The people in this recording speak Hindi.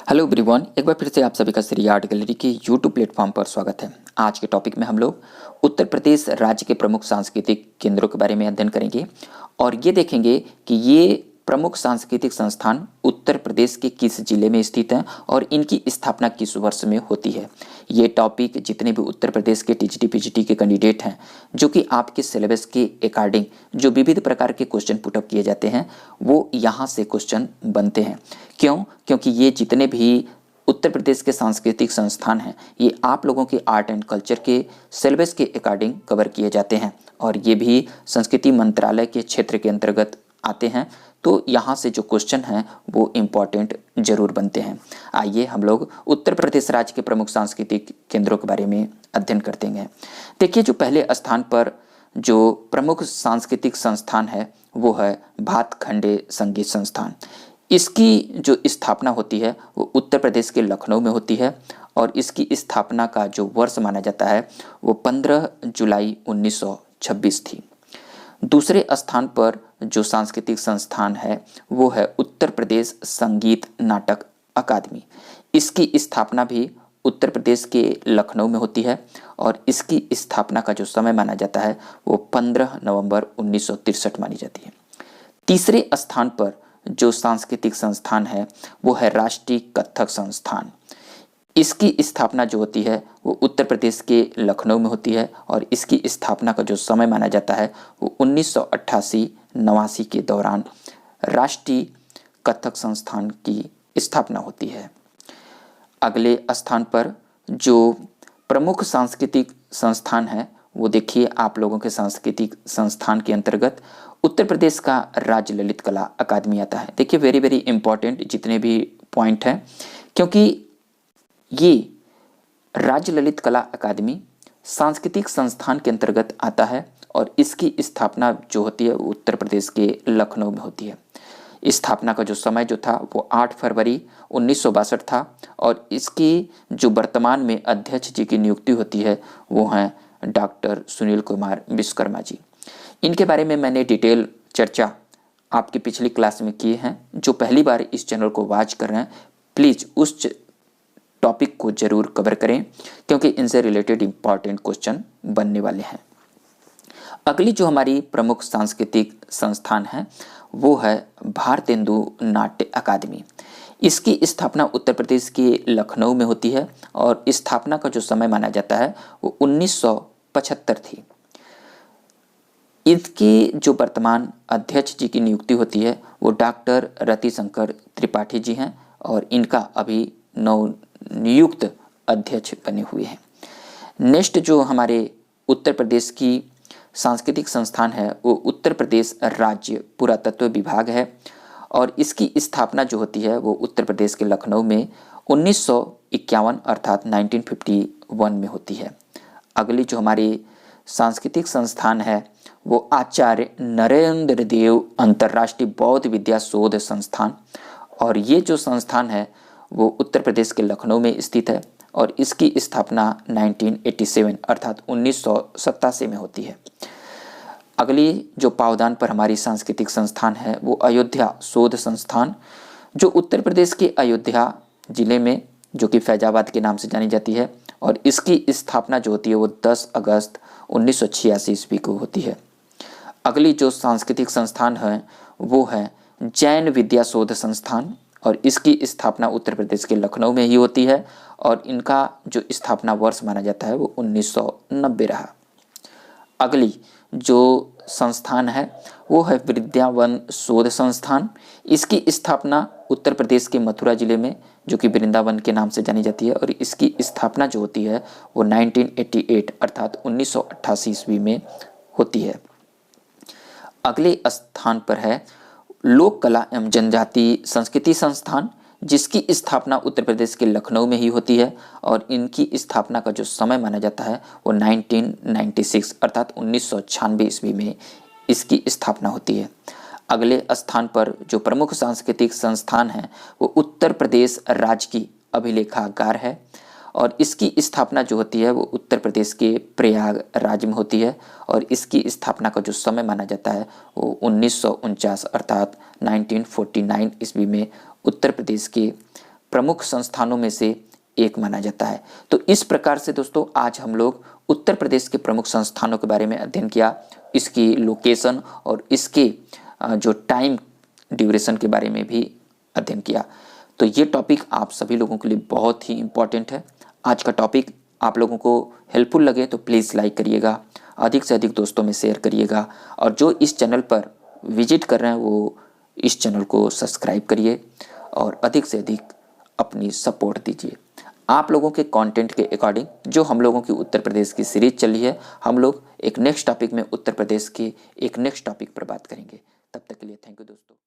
हेलो एवरीवन, एक बार फिर से आप सभी का श्री आर्ट गैलरी के यूट्यूब प्लेटफॉर्म पर स्वागत है। आज के टॉपिक में हम लोग उत्तर प्रदेश राज्य के प्रमुख सांस्कृतिक केंद्रों के बारे में अध्ययन करेंगे और ये देखेंगे कि ये प्रमुख सांस्कृतिक संस्थान उत्तर प्रदेश के किस जिले में स्थित हैं और इनकी स्थापना किस वर्ष में होती है। ये टॉपिक जितने भी उत्तर प्रदेश के टीजीटी पीजीटी के कैंडिडेट हैं जो कि आपके सिलेबस के अकॉर्डिंग जो विविध प्रकार के क्वेश्चन पुटअप किए जाते हैं वो यहाँ से क्वेश्चन बनते हैं। क्यों? क्योंकि ये जितने भी उत्तर प्रदेश के सांस्कृतिक संस्थान हैं ये आप लोगों के आर्ट एंड कल्चर के सिलेबस के अकॉर्डिंग कवर किए जाते हैं और ये भी संस्कृति मंत्रालय के क्षेत्र के अंतर्गत आते हैं, तो यहाँ से जो क्वेश्चन हैं वो इम्पॉर्टेंट जरूर बनते हैं। आइए हम लोग उत्तर प्रदेश राज्य के प्रमुख सांस्कृतिक केंद्रों के बारे में अध्ययन करते हैं। देखिए, जो पहले स्थान पर जो प्रमुख सांस्कृतिक संस्थान है वो है भातखंडे संगीत संस्थान। इसकी जो स्थापना होती है वो उत्तर प्रदेश के लखनऊ में होती है और इसकी स्थापना का जो वर्ष माना जाता है वो 15 जुलाई 1926 थी। दूसरे स्थान पर जो सांस्कृतिक संस्थान है वो है उत्तर प्रदेश संगीत नाटक अकादमी। इसकी स्थापना भी उत्तर प्रदेश के लखनऊ में होती है और इसकी स्थापना का जो समय माना जाता है वो 15 नवंबर 1963 मानी जाती है। तीसरे स्थान पर जो सांस्कृतिक संस्थान है वो है राष्ट्रीय कथक संस्थान। इसकी स्थापना जो होती है वो उत्तर प्रदेश के लखनऊ में होती है और इसकी स्थापना का जो समय माना जाता है वो 1988-89 के दौरान राष्ट्रीय कथक संस्थान की स्थापना होती है। अगले स्थान पर जो प्रमुख सांस्कृतिक संस्थान है वो देखिए, आप लोगों के सांस्कृतिक संस्थान के अंतर्गत उत्तर प्रदेश का राज्य ललित कला अकादमी आता है। देखिए, वेरी वेरी इंपॉर्टेंट जितने भी पॉइंट हैं, क्योंकि ये राज्य ललित कला अकादमी सांस्कृतिक संस्थान के अंतर्गत आता है और इसकी स्थापना जो होती है वो उत्तर प्रदेश के लखनऊ में होती है। स्थापना का जो समय जो था वो 8 फरवरी 1962 था और इसकी जो वर्तमान में अध्यक्ष जी की नियुक्ति होती है वो हैं डॉक्टर सुनील कुमार विश्वकर्मा जी। इनके बारे में मैंने डिटेल चर्चा आपकी पिछली क्लास में की है। जो पहली बार इस चैनल को वॉच कर रहे हैं प्लीज़ उस टॉपिक को जरूर कवर करें क्योंकि इनसे रिलेटेड इंपॉर्टेंट क्वेश्चन बनने वाले हैं। अगली जो हमारी प्रमुख सांस्कृतिक संस्थान है वो है भारतेंदु नाट्य अकादमी। इसकी स्थापना उत्तर प्रदेश के लखनऊ में होती है और स्थापना का जो समय माना जाता है वो 1975 थी। इसकी जो वर्तमान अध्यक्ष जी की नियुक्ति होती है वो डॉक्टर रतिशंकर त्रिपाठी जी हैं और इनका अभी नवनियुक्त अध्यक्ष बने हुए हैं। नेक्स्ट जो हमारे उत्तर प्रदेश की सांस्कृतिक संस्थान है वो उत्तर प्रदेश राज्य पुरातत्व विभाग है और इसकी स्थापना जो होती है वो उत्तर प्रदेश के लखनऊ में 1951 अर्थात 1951 में होती है। अगली जो हमारी सांस्कृतिक संस्थान है वो आचार्य नरेंद्र देव अंतर्राष्ट्रीय बौद्ध विद्या शोध संस्थान और ये जो संस्थान है वो उत्तर प्रदेश के लखनऊ में स्थित है और इसकी स्थापना 1987 अर्थात 1987 में होती है। अगली जो पावदान पर हमारी सांस्कृतिक संस्थान है वो अयोध्या शोध संस्थान, जो उत्तर प्रदेश के अयोध्या जिले में जो कि फैजाबाद के नाम से जानी जाती है और इसकी स्थापना जो होती है वो 10 अगस्त 1986 ईस्वी को होती है। अगली जो सांस्कृतिक संस्थान है वो है जैन विद्या शोध संस्थान और इसकी स्थापना उत्तर प्रदेश के लखनऊ में ही होती है और इनका जो स्थापना वर्ष माना जाता है वो 1990 रहा। अगली जो संस्थान है वो है वृंदावन शोध संस्थान। इसकी स्थापना उत्तर प्रदेश के मथुरा जिले में जो कि वृंदावन के नाम से जानी जाती है और इसकी स्थापना जो होती है वो 1988 अर्थात 1988 ईस्वी में होती है। अगले स्थान पर है लोक कला एवं जनजाति संस्कृति संस्थान, जिसकी स्थापना उत्तर प्रदेश के लखनऊ में ही होती है और इनकी स्थापना का जो समय माना जाता है वो 1996 अर्थात 1996 ईस्वी में इसकी स्थापना होती है। अगले स्थान पर जो प्रमुख सांस्कृतिक संस्थान है वो उत्तर प्रदेश राज्य की अभिलेखागार है और इसकी स्थापना जो होती है वो उत्तर प्रदेश के प्रयाग राज्य में होती है और इसकी स्थापना का जो समय माना जाता है वो 1949 अर्थात 1949 ईस्वी में उत्तर प्रदेश के प्रमुख संस्थानों में से एक माना जाता है। तो इस प्रकार से दोस्तों आज हम लोग उत्तर प्रदेश के प्रमुख संस्थानों के बारे में अध्ययन किया, इसकी लोकेशन और इसके जो टाइम ड्यूरेशन के बारे में भी अध्ययन किया। तो ये टॉपिक आप सभी लोगों के लिए बहुत ही इम्पॉर्टेंट है। आज का टॉपिक आप लोगों को हेल्पफुल लगे तो प्लीज़ लाइक करिएगा, अधिक से अधिक दोस्तों में शेयर करिएगा, और जो इस चैनल पर विजिट कर रहे हैं वो इस चैनल को सब्सक्राइब करिए और अधिक से अधिक अपनी सपोर्ट दीजिए। आप लोगों के कंटेंट के अकॉर्डिंग जो हम लोगों की उत्तर प्रदेश की सीरीज चल रही है, हम लोग एक नेक्स्ट टॉपिक में उत्तर प्रदेश के एक नेक्स्ट टॉपिक पर बात करेंगे। तब तक के लिए थैंक यू दोस्तों।